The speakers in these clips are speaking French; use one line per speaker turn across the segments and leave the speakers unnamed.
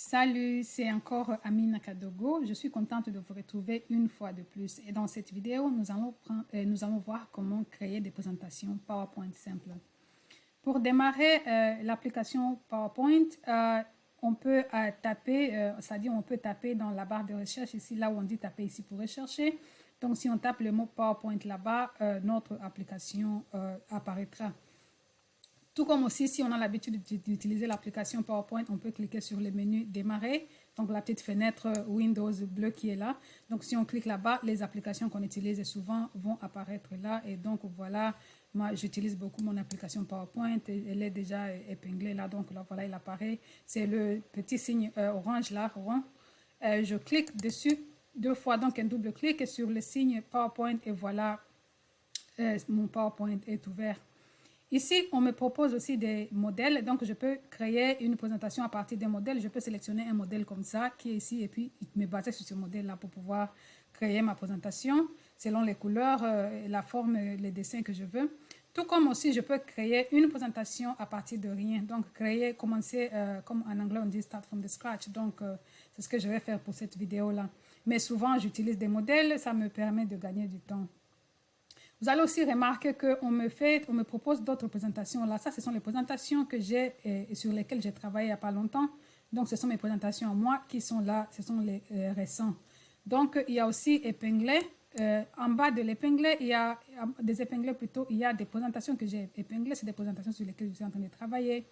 Salut, c'est encore Amina Kadogo. Je suis contente de vous retrouver une fois de plus. Et dans cette vidéo, nous allons voir comment créer des présentations PowerPoint simples. Pour démarrer l'application PowerPoint, on peut taper, c'est-à-dire on peut taper dans la barre de recherche ici, là où on dit taper ici pour rechercher. Donc si on tape le mot PowerPoint là-bas, notre application apparaîtra. Tout comme aussi, si on a l'habitude d'utiliser l'application PowerPoint, on peut cliquer sur le menu démarrer, donc la petite fenêtre Windows bleue qui est là. Donc si on clique là-bas, les applications qu'on utilise souvent vont apparaître là. Et donc voilà, moi j'utilise beaucoup mon application PowerPoint, elle est déjà épinglée là, donc là voilà, il apparaît. C'est le petit signe orange là, rond. Je clique dessus deux fois, donc un double clic sur le signe PowerPoint et voilà, mon PowerPoint est ouvert. Ici, on me propose aussi des modèles, donc je peux créer une présentation à partir des modèles. Je peux sélectionner un modèle comme ça qui est ici et puis me baser sur ce modèle-là pour pouvoir créer ma présentation selon les couleurs, la forme, les dessins que je veux. Tout comme aussi, je peux créer une présentation à partir de rien. Donc, commencer, comme en anglais on dit, start from the scratch. Donc, c'est ce que je vais faire pour cette vidéo-là. Mais souvent, j'utilise des modèles, ça me permet de gagner du temps. Vous allez aussi remarquer qu'on me propose d'autres présentations. Là, ça, ce sont les présentations que j'ai et sur lesquelles j'ai travaillé il n'y a pas longtemps. Donc, ce sont mes présentations à moi qui sont là. Ce sont les récents. Donc, il y a aussi épinglé. En bas de l'épinglé, il y a des épinglés plutôt. Il y a des présentations que j'ai épinglées. C'est des présentations sur lesquelles je suis en train de travailler.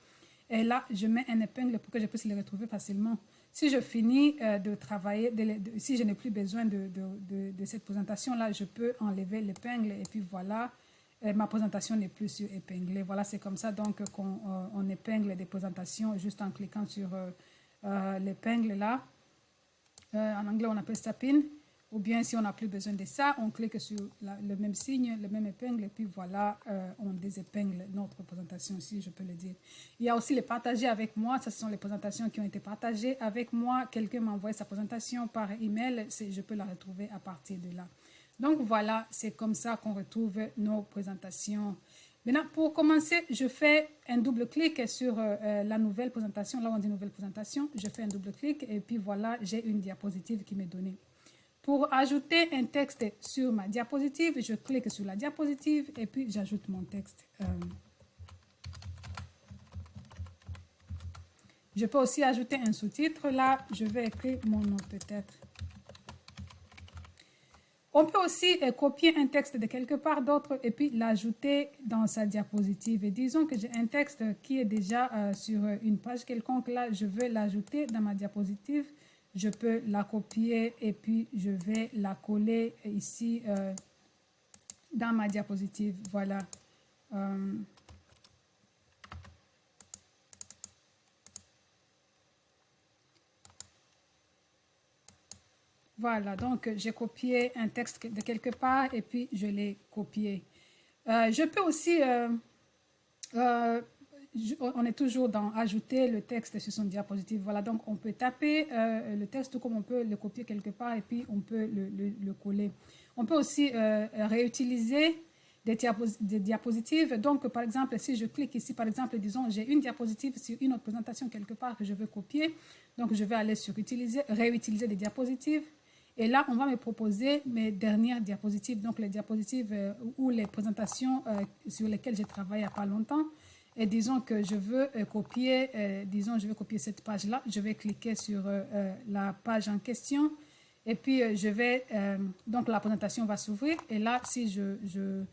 Et là, je mets un épingle pour que je puisse les retrouver facilement. Si je finis de travailler, si je n'ai plus besoin de cette présentation-là, je peux enlever l'épingle et puis voilà, ma présentation n'est plus sur épinglée. Voilà, c'est comme ça donc qu'on épingle des présentations juste en cliquant sur l'épingle là. En anglais, on appelle ça pin. Ou bien, si on n'a plus besoin de ça, on clique sur le même signe, le même épingle, et puis voilà, on désépingle notre présentation, si je peux le dire. Il y a aussi les partager avec moi. Ça, ce sont les présentations qui ont été partagées avec moi. Quelqu'un m'a envoyé sa présentation par email. Je peux la retrouver à partir de là. Donc, voilà, c'est comme ça qu'on retrouve nos présentations. Maintenant, pour commencer, je fais un double clic sur la nouvelle présentation. Là, on dit nouvelle présentation. Je fais un double clic et puis voilà, j'ai une diapositive qui m'est donnée. Pour ajouter un texte sur ma diapositive, je clique sur la diapositive et puis j'ajoute mon texte. Je peux aussi ajouter un sous-titre. Là, je vais écrire mon nom peut-être. On peut aussi copier un texte de quelque part d'autre et puis l'ajouter dans sa diapositive. Et disons que j'ai un texte qui est déjà sur une page quelconque. Là, je veux l'ajouter dans ma diapositive. Je peux la copier et puis je vais la coller ici dans ma diapositive. Voilà. Voilà, donc j'ai copié un texte de quelque part et puis je l'ai copié. Je peux aussi... on est toujours dans ajouter le texte sur son diapositive. Voilà, donc on peut taper le texte comme on peut le copier quelque part et puis on peut le coller. On peut aussi réutiliser des diapositives. Donc, par exemple, si je clique ici, par exemple, disons, j'ai une diapositive sur une autre présentation quelque part que je veux copier. Donc, je vais aller sur utiliser, réutiliser des diapositives. Et là, on va me proposer mes dernières diapositives, donc les diapositives ou les présentations sur lesquelles j'ai travaillé il n'y a pas longtemps. Et disons que je veux copier, je veux copier cette page-là. Je vais cliquer sur la page en question. Et puis, donc la présentation va s'ouvrir. Et là, si je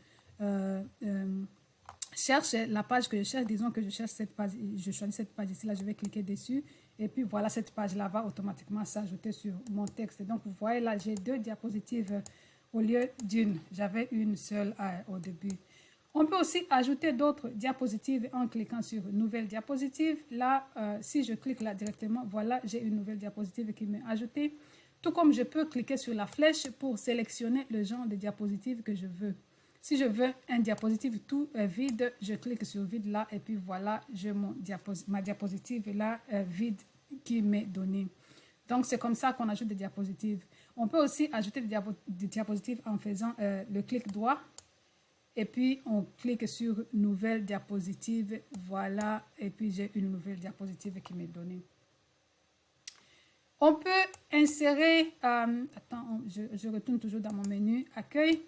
cherche la page que je cherche, disons que je cherche cette page, je choisis cette page ici, là, je vais cliquer dessus. Et puis, voilà, cette page-là va automatiquement s'ajouter sur mon texte. Donc, vous voyez, là, j'ai deux diapositives au lieu d'une. J'avais une seule au début. On peut aussi ajouter d'autres diapositives en cliquant sur Nouvelle diapositive. Là, si je clique là directement, voilà, j'ai une nouvelle diapositive qui m'est ajoutée. Tout comme je peux cliquer sur la flèche pour sélectionner le genre de diapositive que je veux. Si je veux un diapositive tout vide, je clique sur vide là et puis voilà, j'ai ma diapositive là vide qui m'est donnée. Donc, c'est comme ça qu'on ajoute des diapositives. On peut aussi ajouter des diapositives en faisant le clic droit. Et puis, on clique sur Nouvelle diapositive. Voilà. Et puis, j'ai une nouvelle diapositive qui m'est donnée. On peut insérer, attends, je retourne toujours dans mon menu accueil.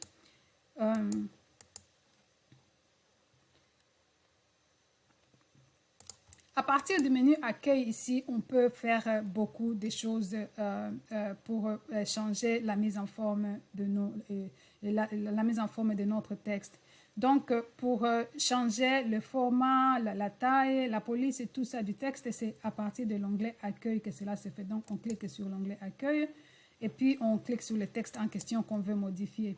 À partir du menu accueil ici, on peut faire beaucoup de choses pour changer la mise en forme de la mise en forme de notre texte. Donc, pour changer le format, la taille, la police et tout ça du texte, c'est à partir de l'onglet accueil que cela se fait. Donc, on clique sur l'onglet accueil et puis on clique sur le texte en question qu'on veut modifier.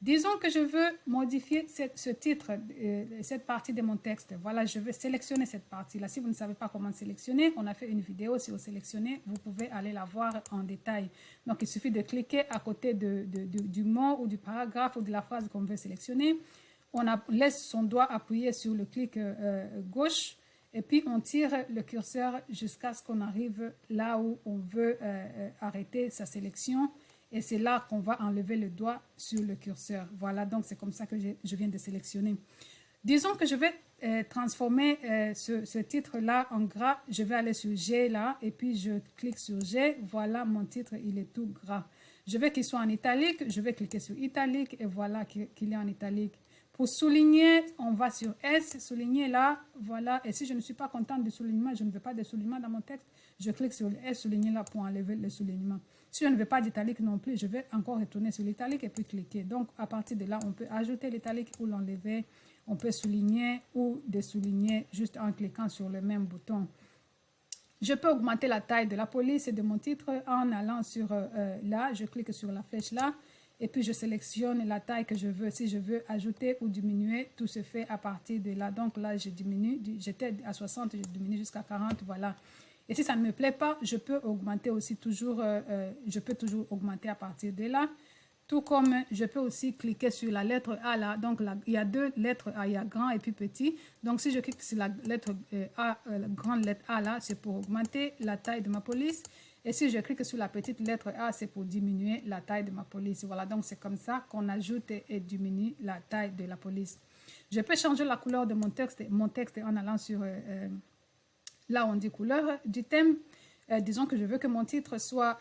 Disons que je veux modifier ce titre, cette partie de mon texte. Voilà, je vais sélectionner cette partie-là. Si vous ne savez pas comment sélectionner, on a fait une vidéo sur sélectionner. Vous pouvez aller la voir en détail. Donc, il suffit de cliquer à côté du mot ou du paragraphe ou de la phrase qu'on veut sélectionner. On laisse son doigt appuyé sur le clic gauche et puis on tire le curseur jusqu'à ce qu'on arrive là où on veut arrêter sa sélection. Et c'est là qu'on va enlever le doigt sur le curseur. Voilà, donc c'est comme ça que je viens de sélectionner. Disons que je vais transformer ce titre-là en gras. Je vais aller sur G là et puis je clique sur G. Voilà, mon titre, il est tout gras. Je veux qu'il soit en italique. Je vais cliquer sur italique et voilà qu'il est en italique. Pour souligner, on va sur S, souligner là, voilà. Et si je ne suis pas contente du soulignement, je ne veux pas de soulignement dans mon texte, je clique sur le S, souligner là pour enlever le soulignement. Si je ne veux pas d'italique non plus, je vais encore retourner sur l'italique et puis cliquer. Donc, à partir de là, on peut ajouter l'italique ou l'enlever. On peut souligner ou désouligner juste en cliquant sur le même bouton. Je peux augmenter la taille de la police et de mon titre en allant sur là, je clique sur la flèche là. Et puis, je sélectionne la taille que je veux. Si je veux ajouter ou diminuer, tout se fait à partir de là. Donc là, je diminue. J'étais à 60, je diminue jusqu'à 40. Voilà. Et si ça ne me plaît pas, je peux augmenter aussi toujours. Je peux toujours augmenter à partir de là. Tout comme je peux aussi cliquer sur la lettre A là. Donc, là, il y a deux lettres A. Il y a grand et puis petit. Donc, si je clique sur la lettre A, la grande lettre A là, c'est pour augmenter la taille de ma police. Et si je clique sur la petite lettre A, c'est pour diminuer la taille de ma police. Voilà, donc c'est comme ça qu'on ajoute et diminue la taille de la police. Je peux changer la couleur de mon texte en allant sur, là on dit couleur du thème. Disons que je veux que mon titre soit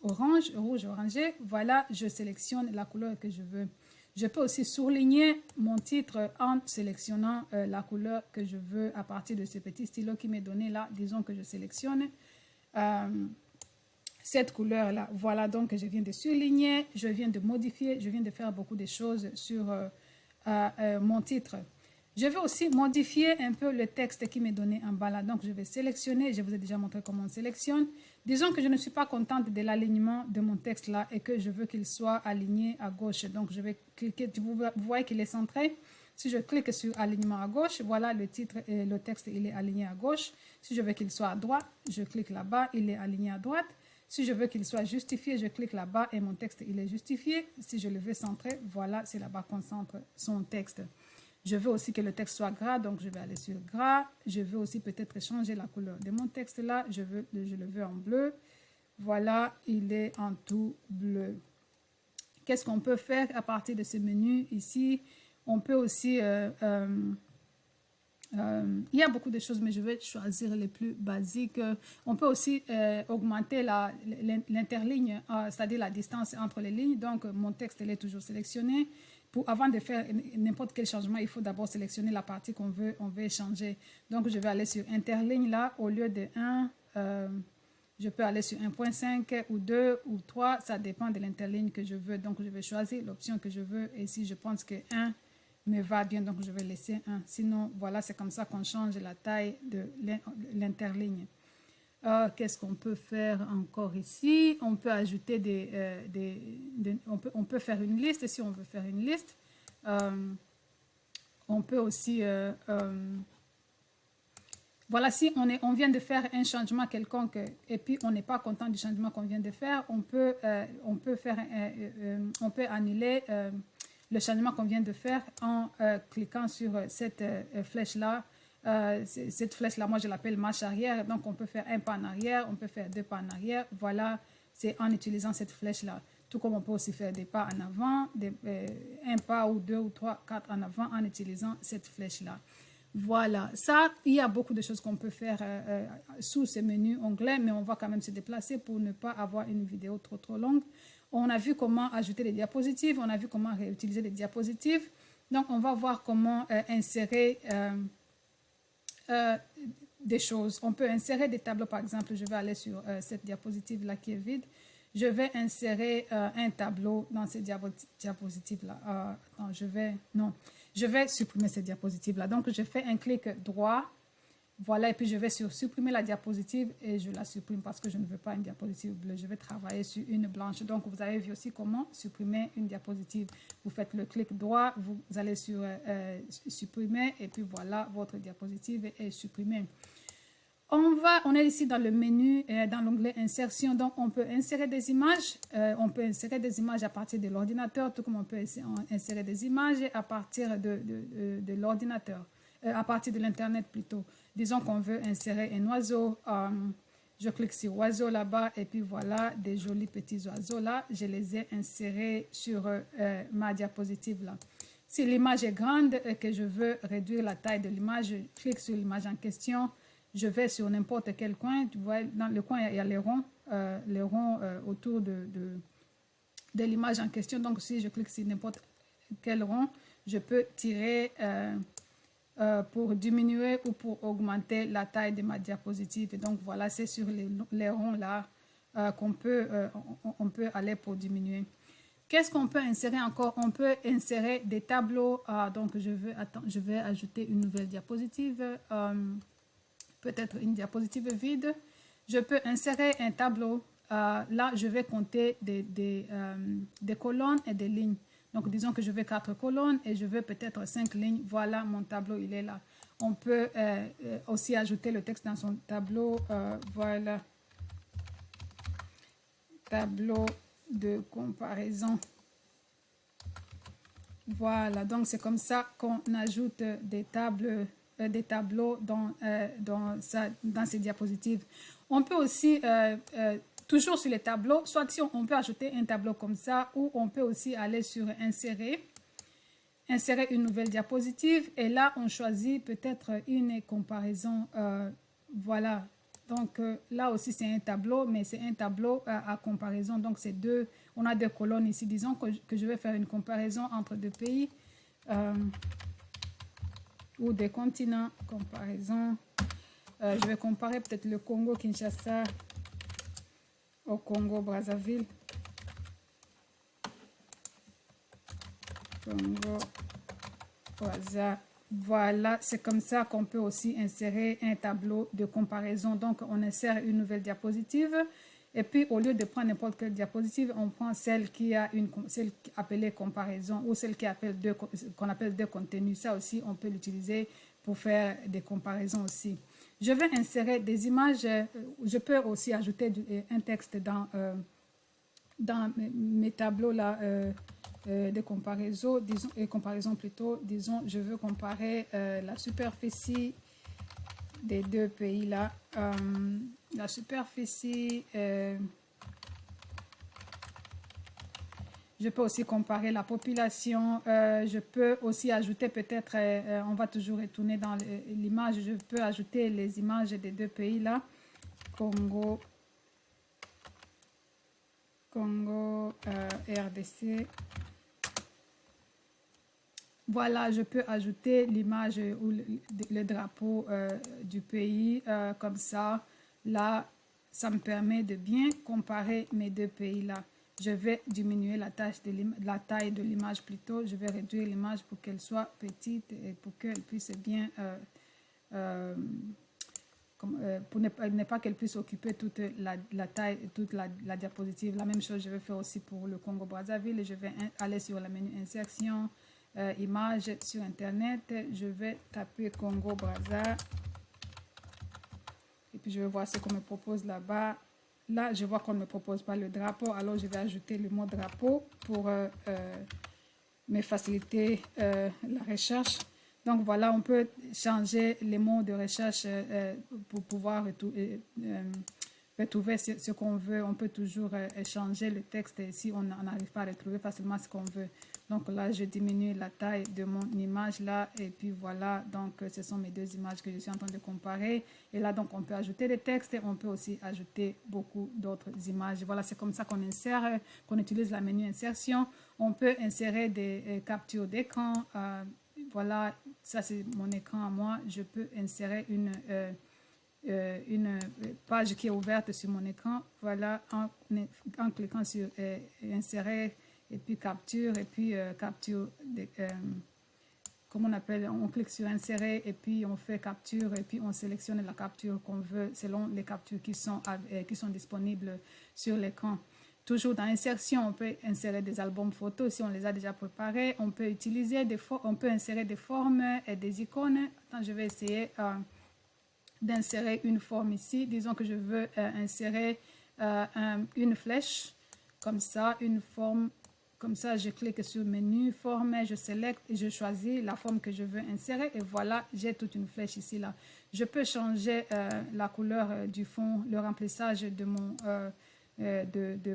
orange, rouge, orangé. Voilà, je sélectionne la couleur que je veux. Je peux aussi souligner mon titre en sélectionnant la couleur que je veux à partir de ce petit stylo qui m'est donné là. Disons que je sélectionne cette couleur là. Voilà, donc je viens de souligner, je viens de modifier, je viens de faire beaucoup de choses sur mon titre. Je vais aussi modifier un peu le texte qui m'est donné en bas là. Donc je vais sélectionner, je vous ai déjà montré comment on sélectionne. Disons que je ne suis pas contente de l'alignement de mon texte là et que je veux qu'il soit aligné à gauche. Donc je vais cliquer, vous voyez qu'il est centré. Si je clique sur alignement à gauche, voilà le titre et le texte, il est aligné à gauche. Si je veux qu'il soit à droite, je clique là-bas, il est aligné à droite. Si je veux qu'il soit justifié, je clique là-bas et mon texte, il est justifié. Si je le veux centrer, voilà, c'est là-bas qu'on centre son texte. Je veux aussi que le texte soit gras, donc je vais aller sur gras. Je veux aussi peut-être changer la couleur de mon texte là. Je le veux en bleu. Voilà, il est en tout bleu. Qu'est-ce qu'on peut faire à partir de ce menu ici? On peut aussi, il y a beaucoup de choses, mais je vais choisir les plus basiques. On peut aussi augmenter l'interligne, c'est-à-dire la distance entre les lignes. Donc, mon texte il est toujours sélectionné. Avant de faire n'importe quel changement, il faut d'abord sélectionner la partie qu'on veut changer. Donc, je vais aller sur interligne là, au lieu de 1, je peux aller sur 1.5 ou 2 ou 3, ça dépend de l'interligne que je veux. Donc, je vais choisir l'option que je veux et si je pense que 1 me va bien, donc je vais laisser 1. Sinon, voilà, c'est comme ça qu'on change la taille de l'interligne. Qu'est-ce qu'on peut faire encore ici? On peut ajouter on peut faire une liste si on veut faire une liste. On peut aussi... voilà, si on vient de faire un changement quelconque et puis on n'est pas content du changement qu'on vient de faire, on peut annuler le changement qu'on vient de faire en cliquant sur cette flèche-là. Cette flèche-là, moi, je l'appelle marche arrière. Donc, on peut faire un pas en arrière, on peut faire 2 pas en arrière. Voilà, c'est en utilisant cette flèche-là. Tout comme on peut aussi faire des pas en avant, un pas ou 2 ou 3, 4 en avant en utilisant cette flèche-là. Voilà, ça, il y a beaucoup de choses qu'on peut faire sous ce menu onglet, mais on va quand même se déplacer pour ne pas avoir une vidéo trop longue. On a vu comment ajouter des diapositives, on a vu comment réutiliser les diapositives. Donc, on va voir comment insérer des choses. On peut insérer des tableaux, par exemple, je vais aller sur cette diapositive-là qui est vide. Je vais insérer un tableau dans cette diapositive-là. Attends, je vais supprimer cette diapositive-là. Donc, je fais un clic droit. Voilà, et puis je vais sur supprimer la diapositive et je la supprime parce que je ne veux pas une diapositive bleue. Je vais travailler sur une blanche. Donc, vous avez vu aussi comment supprimer une diapositive. Vous faites le clic droit, vous allez sur supprimer et puis voilà, votre diapositive est supprimée. On est ici dans le menu, dans l'onglet insertion, donc on peut insérer des images. On peut insérer des images à partir de l'ordinateur, tout comme on peut insérer des images à partir de l'ordinateur, à partir de l'internet plutôt. Disons qu'on veut insérer un oiseau, je clique sur oiseau là-bas et puis voilà des jolis petits oiseaux là, je les ai insérés sur ma diapositive là. Si l'image est grande et que je veux réduire la taille de l'image, je clique sur l'image en question. Je vais sur n'importe quel coin, tu vois, dans le coin, il y a les ronds autour de l'image en question. Donc, si je clique sur n'importe quel rond, je peux tirer pour diminuer ou pour augmenter la taille de ma diapositive. Et donc, voilà, c'est sur les ronds là qu'on peut, on peut aller pour diminuer. Qu'est-ce qu'on peut insérer encore? On peut insérer des tableaux. Donc, je vais ajouter une nouvelle diapositive. Peut-être une diapositive vide. Je peux insérer un tableau. Là, je vais compter des colonnes et des lignes. Donc, disons que je veux 4 colonnes et je veux peut-être 5 lignes. Voilà, mon tableau, il est là. On peut aussi ajouter le texte dans son tableau. Voilà. Tableau de comparaison. Voilà, donc c'est comme ça qu'on ajoute des tableaux dans ces diapositives. On peut aussi, toujours sur les tableaux, soit si on peut ajouter un tableau comme ça, ou on peut aussi aller sur insérer une nouvelle diapositive, et là on choisit peut-être une comparaison, voilà. Donc là aussi c'est un tableau, mais c'est un tableau à comparaison, donc c'est on a 2 colonnes ici. Disons que je vais faire une comparaison entre 2 pays, ou des continents, comparaison. Je vais comparer peut-être le Congo-Kinshasa au Congo-Brazzaville. Congo-Brazzaville. Voilà, c'est comme ça qu'on peut aussi insérer un tableau de comparaison. Donc, on insère une nouvelle diapositive. Et puis, au lieu de prendre n'importe quelle diapositive, on prend celle qui a celle appelée comparaison ou celle qu'on appelle deux contenus. Ça aussi, on peut l'utiliser pour faire des comparaisons aussi. Je vais insérer des images. Je peux aussi ajouter un texte dans mes tableaux là de comparaison. Disons, je veux comparer la superficie des 2 pays là. La superficie, je peux aussi comparer la population. Je peux aussi ajouter peut-être, on va toujours retourner dans l'image, je peux ajouter les images des 2 pays là. Congo, RDC. Voilà, je peux ajouter l'image ou le drapeau du pays comme ça. Là, ça me permet de bien comparer mes 2 pays-là. Je vais diminuer la taille de l'image plutôt. Je vais réduire l'image pour qu'elle soit petite et pour qu'elle puisse bien... pour ne pas qu'elle puisse occuper toute la taille, toute la diapositive. La même chose, je vais faire aussi pour le Congo-Brazzaville. Je vais aller sur le menu insertion. Images sur internet, je vais taper Congo-Brazza et puis je vais voir ce qu'on me propose là-bas. Là, je vois qu'on ne me propose pas le drapeau, alors je vais ajouter le mot drapeau pour me faciliter la recherche. Donc voilà, on peut changer les mots de recherche pour pouvoir trouver ce qu'on veut. On peut toujours changer le texte si on n'arrive pas à retrouver facilement ce qu'on veut. Donc là, je diminue la taille de mon image là. Et puis voilà, donc ce sont mes deux images que je suis en train de comparer. Et là, donc on peut ajouter des textes et on peut aussi ajouter beaucoup d'autres images. Voilà, c'est comme ça qu'on insère, qu'on utilise la menu insertion. On peut insérer des captures d'écran. Voilà, ça c'est mon écran à moi. Je peux insérer une page qui est ouverte sur mon écran. Voilà, en cliquant sur insérer et puis capture et puis capture comme on appelle, on clique sur insérer et puis on fait capture et puis on sélectionne la capture qu'on veut selon les captures qui sont disponibles sur l'écran. Toujours dans insertion, on peut insérer des albums photos si on les a déjà préparés. On peut utiliser on peut insérer des formes et des icônes. Attends, je vais essayer d'insérer une forme ici. Disons que je veux insérer une flèche comme ça, une forme. Comme ça, je clique sur menu, forme, je sélecte et je choisis la forme que je veux insérer. Et voilà, j'ai toute une flèche ici. Là. Je peux changer la couleur du fond, le remplissage de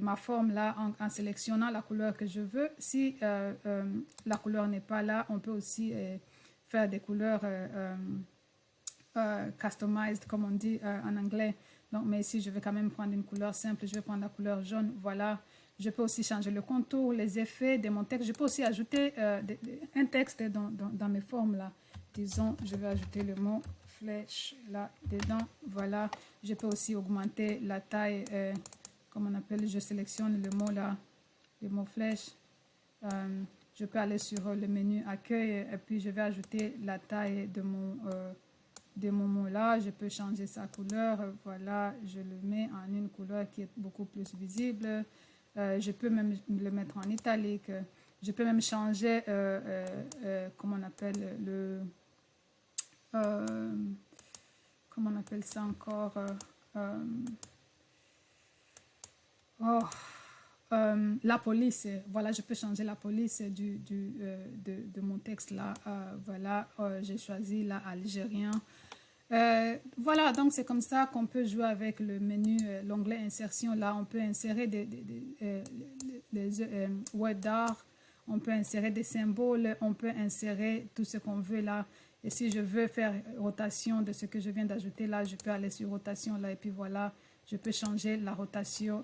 ma forme là en sélectionnant la couleur que je veux. Si la couleur n'est pas là, on peut aussi faire des couleurs customized, comme on dit en anglais. Donc, mais ici, je vais quand même prendre une couleur simple. Je vais prendre la couleur jaune. Voilà. Je peux aussi changer le contour, les effets de mon texte. Je peux aussi ajouter un texte dans mes formes là. Disons, je vais ajouter le mot flèche là dedans. Voilà. Je peux aussi augmenter la taille, comme on appelle, je sélectionne le mot là, le mot flèche. Je peux aller sur le menu accueil et puis je vais ajouter la taille de mon mot là. Je peux changer sa couleur. Voilà, je le mets en une couleur qui est beaucoup plus visible. Je peux même le mettre en italique. Je peux même changer, comment on appelle comment on appelle ça encore la police. Voilà, je peux changer la police de mon texte là. Voilà, j'ai choisi là algérien. Voilà, donc c'est comme ça qu'on peut jouer avec le menu, l'onglet insertion. Là, on peut insérer des word d'art, on peut insérer des symboles, on peut insérer tout ce qu'on veut là. Et si je veux faire rotation de ce que je viens d'ajouter là, je peux aller sur rotation là et puis voilà, je peux changer la rotation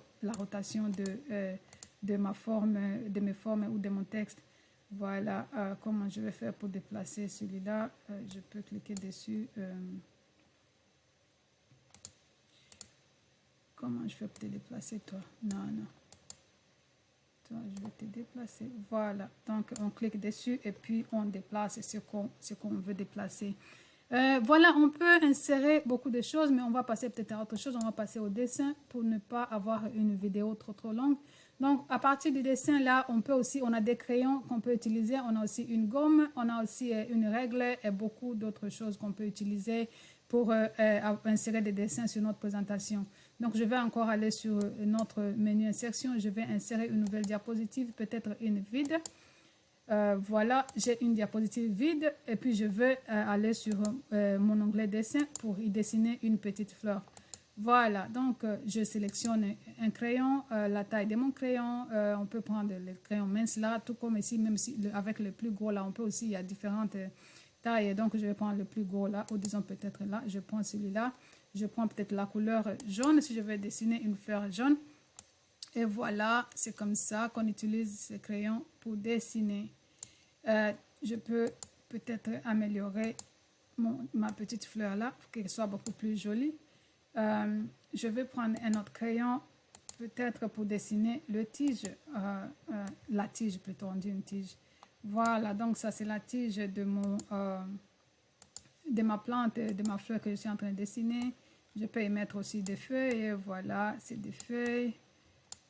de ma forme, de mes formes ou de mon texte. Voilà comment je vais faire pour déplacer celui-là. Je peux cliquer dessus. Comment je fais pour te déplacer, toi? Non. Toi, je vais te déplacer. Voilà. Donc, on clique dessus et puis on déplace ce qu'on veut déplacer. Voilà, on peut insérer beaucoup de choses, mais on va passer peut-être à autre chose. On va passer au dessin pour ne pas avoir une vidéo trop longue. Donc, à partir du dessin, là, on a des crayons qu'on peut utiliser. On a aussi une gomme, on a aussi une règle et beaucoup d'autres choses qu'on peut utiliser pour insérer des dessins sur notre présentation. Donc, je vais encore aller sur notre menu insertion. Je vais insérer une nouvelle diapositive, peut-être une vide. Voilà, j'ai une diapositive vide et puis je veux aller sur mon onglet dessin pour y dessiner une petite fleur. Voilà, donc je sélectionne un crayon, la taille de mon crayon. On peut prendre le crayon mince là, tout comme ici, même si avec le plus gros là, on peut aussi, il y a différentes tailles. Donc je vais prendre le plus gros là, ou disons peut-être là, je prends celui-là. Je prends peut-être la couleur jaune si je veux dessiner une fleur jaune. Et voilà, c'est comme ça qu'on utilise ce crayon pour dessiner. Je peux peut-être améliorer ma petite fleur là pour qu'elle soit beaucoup plus jolie. Je vais prendre un autre crayon peut-être pour dessiner le tige, la tige plutôt, on dit une tige. Voilà, donc ça c'est la tige de ma plante, de ma fleur que je suis en train de dessiner. Je peux y mettre aussi des feuilles. Voilà, c'est des feuilles.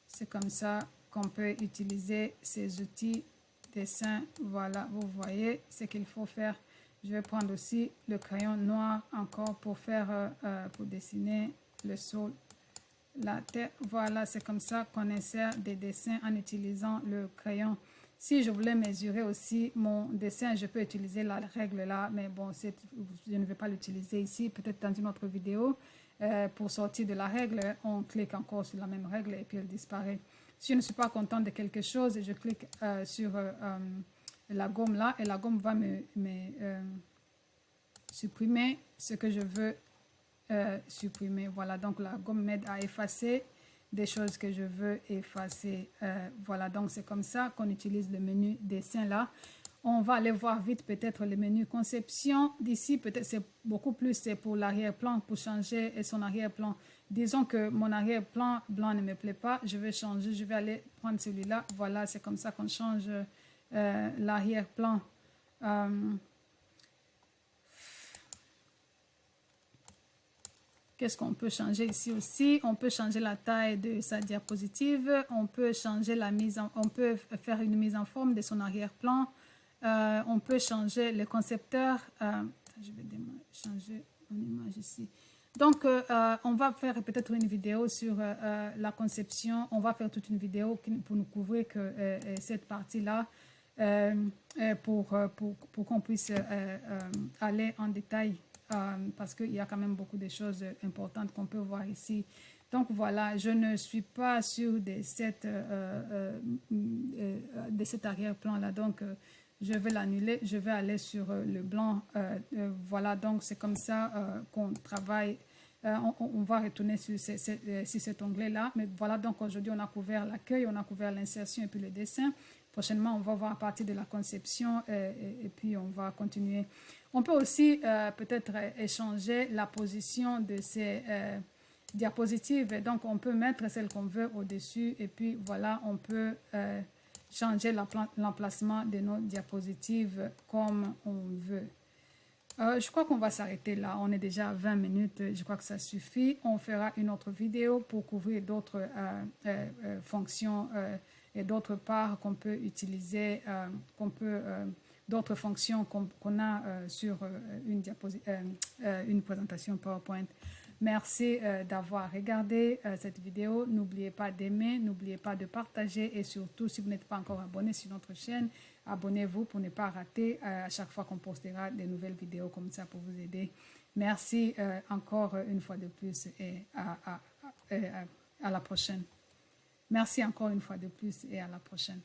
C'est comme ça qu'on peut utiliser ces outils dessin. Voilà, vous voyez ce qu'il faut faire. Je vais prendre aussi le crayon noir encore pour dessiner le sol, la terre. Voilà, c'est comme ça qu'on insère des dessins en utilisant le crayon. Si je voulais mesurer aussi mon dessin, je peux utiliser la règle là, mais bon, je ne vais pas l'utiliser ici, peut-être dans une autre vidéo. Pour sortir de la règle, on clique encore sur la même règle et puis elle disparaît. Si je ne suis pas content de quelque chose, je clique sur la gomme là et la gomme va me supprimer ce que je veux supprimer. Voilà, donc la gomme m'aide à effacer des choses que je veux effacer. Voilà, donc c'est comme ça qu'on utilise le menu dessin là. On va aller voir vite peut-être le menu conception. D'ici, peut-être c'est beaucoup plus, c'est pour l'arrière-plan, pour changer son arrière-plan. Disons que mon arrière-plan blanc ne me plaît pas. Je vais changer, je vais aller prendre celui-là. Voilà, c'est comme ça qu'on change l'arrière-plan. Qu'est-ce qu'on peut changer ici aussi? On peut changer la taille de sa diapositive. On peut changer on peut faire une mise en forme de son arrière-plan. On peut changer le concepteur. Je vais changer mon image ici. Donc, on va faire peut-être une vidéo sur la conception. On va faire toute une vidéo pour nous couvrir que, cette partie-là pour qu'on puisse aller en détail parce qu'il y a quand même beaucoup de choses importantes qu'on peut voir ici. Donc voilà, je ne suis pas sûre de cet arrière-plan-là. Donc, je vais l'annuler, je vais aller sur le blanc. Voilà, donc c'est comme ça qu'on travaille. On va retourner sur cet onglet-là. Mais voilà, donc aujourd'hui, on a couvert l'accueil, on a couvert l'insertion et puis le dessin. Prochainement, on va voir à partir de la conception et puis on va continuer. On peut aussi peut-être échanger la position de ces diapositives. Donc, on peut mettre celle qu'on veut au-dessus et puis voilà, on peut changer l'emplacement de nos diapositives comme on veut. Je crois qu'on va s'arrêter là. On est déjà à 20 minutes. Je crois que ça suffit. On fera une autre vidéo pour couvrir d'autres fonctions et d'autre part qu'on peut utiliser, d'autres fonctions qu'on a sur une présentation PowerPoint. Merci d'avoir regardé cette vidéo. N'oubliez pas d'aimer, n'oubliez pas de partager et surtout, si vous n'êtes pas encore abonné sur notre chaîne, abonnez-vous pour ne pas rater à chaque fois qu'on postera des nouvelles vidéos comme ça pour vous aider. Merci encore une fois de plus et à la prochaine. Merci encore une fois de plus et à la prochaine.